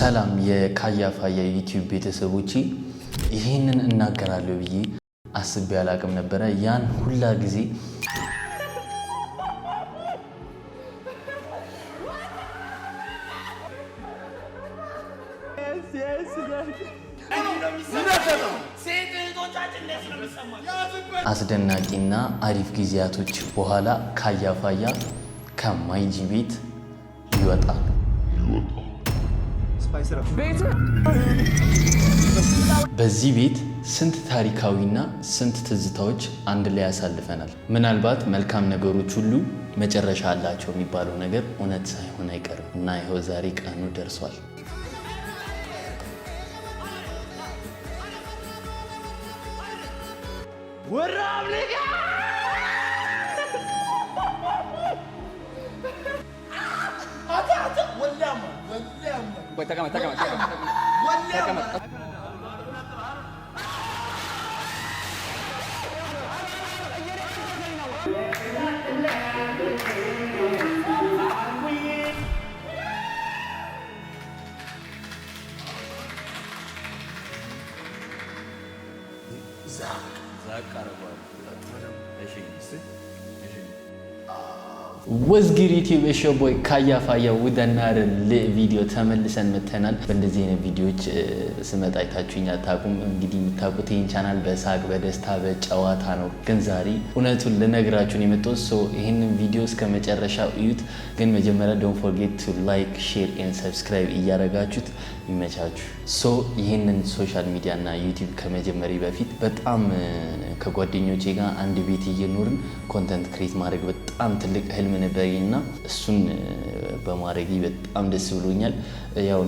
ሰላም የካያፋያ ዩቲዩብ ቤተሰቦቼ፣ ይሄንን እናገራለሁ ብዬ አስቤ አላቅም ነበረ። ያን ሁላ ጊዜ አስደናቂና አሪፍ ጊዜያቶች በኋላ ካያፋያ ከማይጂ ቤት ይወጣል። በዚህ ቤት ስንት ታሪካዊና ስንት ትዝታዎች አንድ ላይ ያሳልፈናል። ምናልባት መልካም ነገሮች ሁሉ መጨረሻ አላቸው የሚባለው ነገር እውነት ሳይሆን አይቀርም እና ይኸው ዛሬ ቀኑ ደርሷል። ወዝጊር ዩቲዩብ ቦይ ካያፋያ ውደናር ቪዲዮ ተመልሰን መተናል። በእንደዚህ አይነት ቪዲዮዎች ስመጣ አይታችሁኝ አታውቁም። እንግዲህ የምታውቁት ይህን ቻናል በሳቅ በደስታ በጨዋታ ነው። ግን ዛሬ እውነቱን ልነግራችሁን የመጣሁት ይህንን ቪዲዮ እስከ መጨረሻው እዩት። ግን መጀመሪያ ዶንት ፎርጌት ቱ ላይክ ሼር ኤንድ ሰብስክራይብ እያደረጋችሁት ይመቻችሁ። ይህንን ሶሻል ሚዲያ እና ዩቲዩብ ከመጀመሪያ በፊት በጣም ከጓደኞቼ ጋር አንድ ቤት እየኖርን ኮንተንት ክሬት ማድረግ በጣም ትልቅ ህልም ነበርና እሱን በማድረጌ በጣም ደስ ብሎኛል። ያው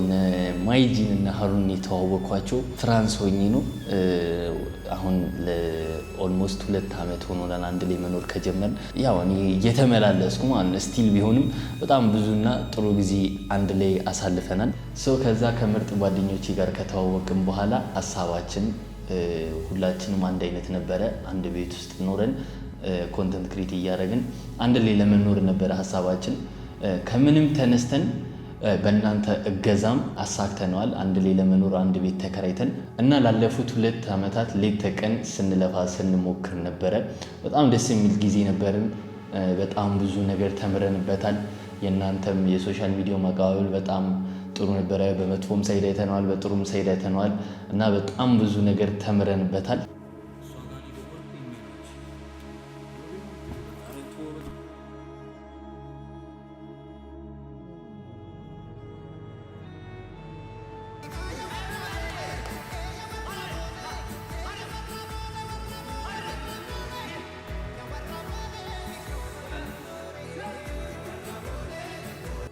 ማይጂን እና ሀሩን የተዋወቅኳቸው ፍራንስ ሆኜ ነው። አሁን ለኦልሞስት 2 ዓመት ሆኖናል አንድ ላይ መኖር ከጀመርን። ያው እኔ እየተመላለስኩ ማለት ስቲል ቢሆንም በጣም ብዙና ጥሩ ጊዜ አንድ ላይ አሳልፈናል። ከዛ ከምርጥ ጓደኞቼ ጋር ከተዋወቅን በኋላ ሀሳባችን ሁላችንም አንድ አይነት ነበረ። አንድ ቤት ውስጥ ኖረን ኮንተንት ክሬት እያደረግን አንድ ላይ ለመኖር ነበረ ሀሳባችን። ከምንም ተነስተን በእናንተ እገዛም አሳክተነዋል። አንድ ላይ ለመኖር አንድ ቤት ተከራይተን እና ላለፉት 2 ዓመታት ሌት ተቀን ስንለፋ ስንሞክር ነበረ። በጣም ደስ የሚል ጊዜ ነበርን። በጣም ብዙ ነገር ተምረንበታል። የእናንተም የሶሻል ሚዲያው መቀባበል በጣም ጥሩ ነበረ። በመጥፎም ሳይድ አይተነዋል፣ በጥሩም ሳይድ አይተነዋል እና በጣም ብዙ ነገር ተምረንበታል።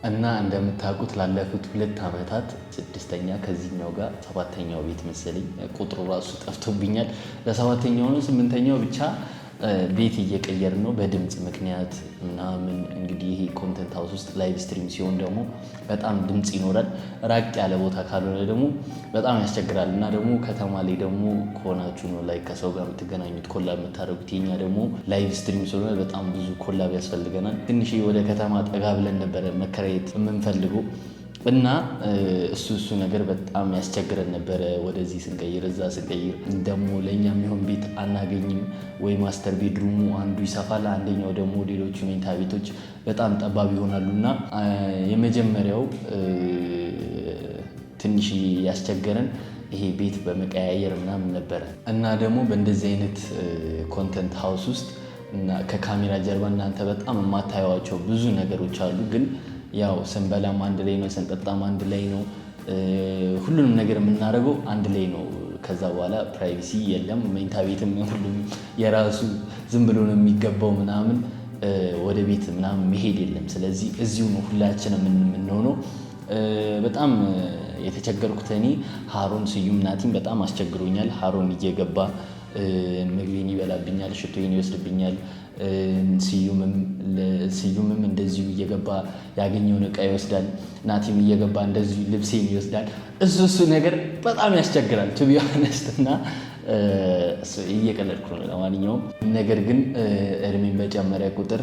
እና እንደምታውቁት ላለፉት 2 ዓመታት 6ኛ ከዚህኛው ጋር 7ኛው ቤት መሰለኝ ቁጥሩ ራሱ ጠፍቶብኛል። ለ7ኛው ነው 8ኛው ብቻ ቤት እየቀየር ነው በድምፅ ምክንያት ምናምን። እንግዲህ ይሄ ኮንተንት ሃውስ ውስጥ ላይቭ ስትሪም ሲሆን ደግሞ በጣም ድምፅ ይኖራል። ራቅ ያለ ቦታ ካልሆነ ደግሞ በጣም ያስቸግራል። እና ደግሞ ከተማ ላይ ደግሞ ከሆናችሁ ነው ላይ ከሰው ጋር የምትገናኙት ኮላብ የምታደርጉት። የኛ ደግሞ ላይቭ ስትሪም ስለሆነ በጣም ብዙ ኮላብ ያስፈልገናል። ትንሽ ወደ ከተማ ጠጋ ብለን ነበረ መከራየት የምንፈልገው እና እሱ ነገር በጣም ያስቸግረን ነበረ። ወደዚህ ስንቀይር እዛ ስንቀይር ደግሞ ለእኛ የሚሆን ቤት አናገኝም። ወይ ማስተር ቤድሩሙ አንዱ ይሰፋል፣ አንደኛው ደግሞ ሌሎቹ ሜንታ ቤቶች በጣም ጠባብ ይሆናሉ። እና የመጀመሪያው ትንሽ ያስቸገረን ይሄ ቤት በመቀያየር ምናምን ነበረ። እና ደግሞ በእንደዚህ አይነት ኮንተንት ሃውስ ውስጥ እና ከካሜራ ጀርባ እናንተ በጣም የማታዩዋቸው ብዙ ነገሮች አሉ። ግን ያው ስንበላም አንድ ላይ ነው፣ ስንጠጣም አንድ ላይ ነው፣ ሁሉንም ነገር የምናደርገው አንድ ላይ ነው። ከዛ በኋላ ፕራይቬሲ የለም። መኝታ ቤትም ሁሉም የራሱ ዝም ብሎ ነው የሚገባው ምናምን፣ ወደ ቤት ምናምን መሄድ የለም። ስለዚህ እዚሁ ነው ሁላችንም የምንሆነው። በጣም የተቸገርኩት እኔ ሀሩን፣ ስዩም፣ ናቲም በጣም አስቸግሮኛል። ሀሩን እየገባ ምግቤን ይበላብኛል፣ ሽቶዬን ይወስድብኛል። ስዩምም እንደዚሁ እየገባ ያገኘውን እቃ ይወስዳል። ናቲም እየገባ እንደዚሁ ልብሴን ይወስዳል። እሱ ነገር በጣም ያስቸግራል ቱ ቢ ሆነስት እና እየቀለድኩ ነው። ለማንኛውም ነገር ግን እድሜን በጨመረ ቁጥር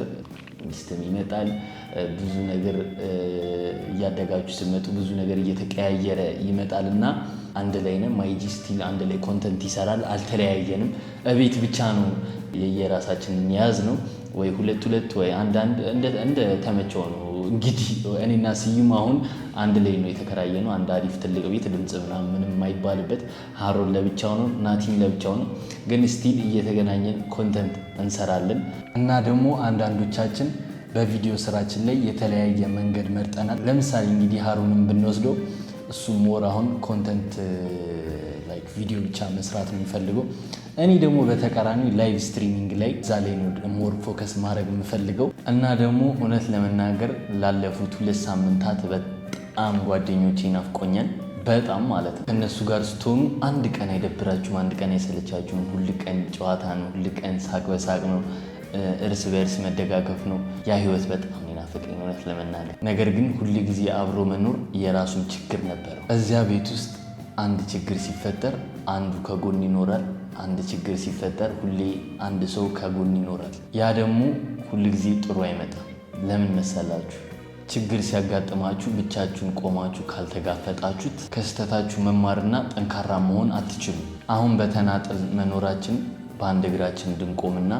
ሚስትም ይመጣል። ብዙ ነገር እያደጋችሁ ስትመጡ ብዙ ነገር እየተቀያየረ ይመጣል እና አንድ ላይ ነን። ማይጂ ስቲል አንድ ላይ ኮንተንት ይሰራል። አልተለያየንም። እቤት ብቻ ነው የየራሳችንን ያዝ ነው ወይ ሁለት ወይ አንዳንድ እንደ ተመቸው ነው። እንግዲህ እኔና ስዩም አሁን አንድ ላይ ነው የተከራየ ነው። አንድ አሪፍ ትልቅ ቤት ድምጽ ምንም የማይባልበት። ሀሮን ለብቻው ነው፣ ናቲም ለብቻው ነው። ግን ስቲል እየተገናኘን ኮንተንት እንሰራለን እና ደግሞ አንዳንዶቻችን በቪዲዮ ስራችን ላይ የተለያየ መንገድ መርጠናል። ለምሳሌ እንግዲህ ሀሮንን ብንወስደው እሱ ሞር አሁን ኮንተንት ላይክ ቪዲዮ ብቻ መስራት ነው የሚፈልገው። እኔ ደግሞ በተቃራኒ ላይቭ ስትሪሚንግ ላይ እዛ ላይ ነው ሞር ፎከስ ማድረግ የምፈልገው እና ደግሞ እውነት ለመናገር ላለፉት 2 ሳምንታት በጣም ጓደኞቼ ናፍቆኛል። በጣም ማለት ነው። ከእነሱ ጋር ስትሆኑ አንድ ቀን አይደብራችሁም፣ አንድ ቀን አይሰለቻችሁም። ሁል ቀን ጨዋታ ነው፣ ሁል ቀን ሳቅ በሳቅ ነው፣ እርስ በእርስ መደጋገፍ ነው። ያ ህይወት በጣም ይናፍቀኝ እውነት ለመናገር። ነገር ግን ሁል ጊዜ አብሮ መኖር የራሱን ችግር ነበረው። እዚያ ቤት ውስጥ አንድ ችግር ሲፈጠር አንዱ ከጎን ይኖራል። አንድ ችግር ሲፈጠር ሁሌ አንድ ሰው ከጎን ይኖራል። ያ ደግሞ ሁል ጊዜ ጥሩ አይመጣም። ለምን መሰላችሁ? ችግር ሲያጋጥማችሁ ብቻችሁን ቆማችሁ ካልተጋፈጣችሁት ከስህተታችሁ መማርና ጠንካራ መሆን አትችሉም። አሁን በተናጠል መኖራችን በአንድ እግራችን እንድንቆምና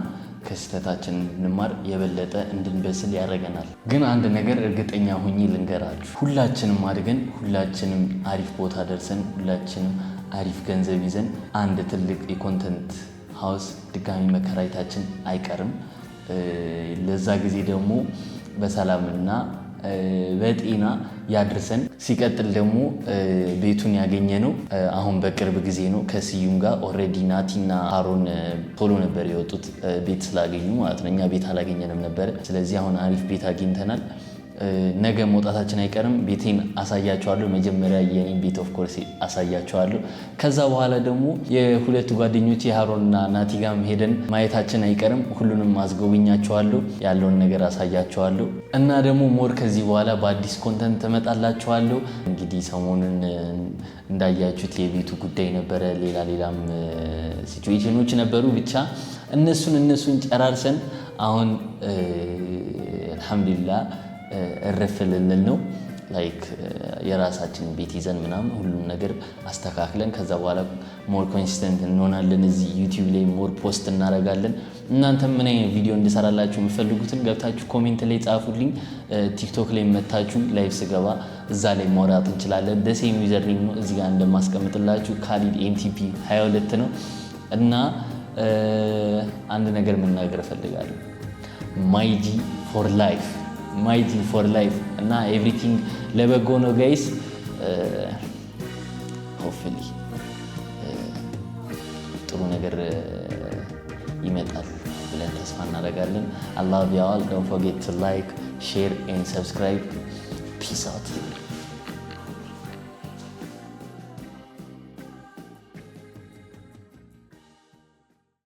ከስህተታችን እንድንማር የበለጠ እንድንበስል ያደርገናል። ግን አንድ ነገር እርግጠኛ ሆኜ ልንገራችሁ፣ ሁላችንም አድገን ሁላችንም አሪፍ ቦታ ደርሰን ሁላችንም አሪፍ ገንዘብ ይዘን አንድ ትልቅ የኮንተንት ሃውስ ድጋሚ መከራየታችን አይቀርም። ለዛ ጊዜ ደግሞ በሰላምና በጤና ያድርሰን። ሲቀጥል ደግሞ ቤቱን ያገኘ ነው አሁን በቅርብ ጊዜ ነው ከስዩም ጋር። ኦልሬዲ ናቲና ሀሮን ቶሎ ነበር የወጡት ቤት ስላገኙ ማለት ነው። እኛ ቤት አላገኘንም ነበር። ስለዚህ አሁን አሪፍ ቤት አግኝተናል። ነገ መውጣታችን አይቀርም። ቤቴን አሳያቸዋለሁ። መጀመሪያ የኔን ቤት ኦፍኮርስ አሳያቸዋለሁ። ከዛ በኋላ ደግሞ የሁለቱ ጓደኞች የሀሮንና ናቲ ጋር ሄደን ማየታችን አይቀርም። ሁሉንም አስጎብኛቸዋለሁ፣ ያለውን ነገር አሳያቸዋለሁ እና ደግሞ ሞር ከዚህ በኋላ በአዲስ ኮንተንት እመጣላቸዋለሁ። እንግዲህ ሰሞኑን እንዳያችሁት የቤቱ ጉዳይ ነበረ፣ ሌላም ሲቹዌሽኖች ነበሩ። ብቻ እነሱን ጨራርሰን አሁን አልሐምዱሊላህ እረፍ ልንል ነው። ላይክ የራሳችንን ቤት ይዘን ምናምን ሁሉም ነገር አስተካክለን ከዛ በኋላ ሞር ኮንሲስተንት እንሆናለን። እዚህ ዩቲዩብ ላይ ሞር ፖስት እናደርጋለን። እናንተም ምን አይነት ቪዲዮ እንድሰራላችሁ የምፈልጉትን ገብታችሁ ኮሜንት ላይ ጻፉልኝ። ቲክቶክ ላይ መታችሁ ላይቭ ስገባ እዛ ላይ ማውራት እንችላለን። ደሴም ዩዘር ኔም ነው እዚህ ጋር እንደማስቀምጥላችሁ ካሊድ ኤምቲፒ 22 ነው እና አንድ ነገር መናገር እፈልጋለሁ። ማይጂ ፎር ላይፍ እና ኤቭሪቲንግ ለበጎ ነው ጋይስ። ሆፕፉሊ ጥሩ ነገር ይመጣል ብለን ተስፋ እናደርጋለን። I love you all. Don't forget to like, share and subscribe. Peace out.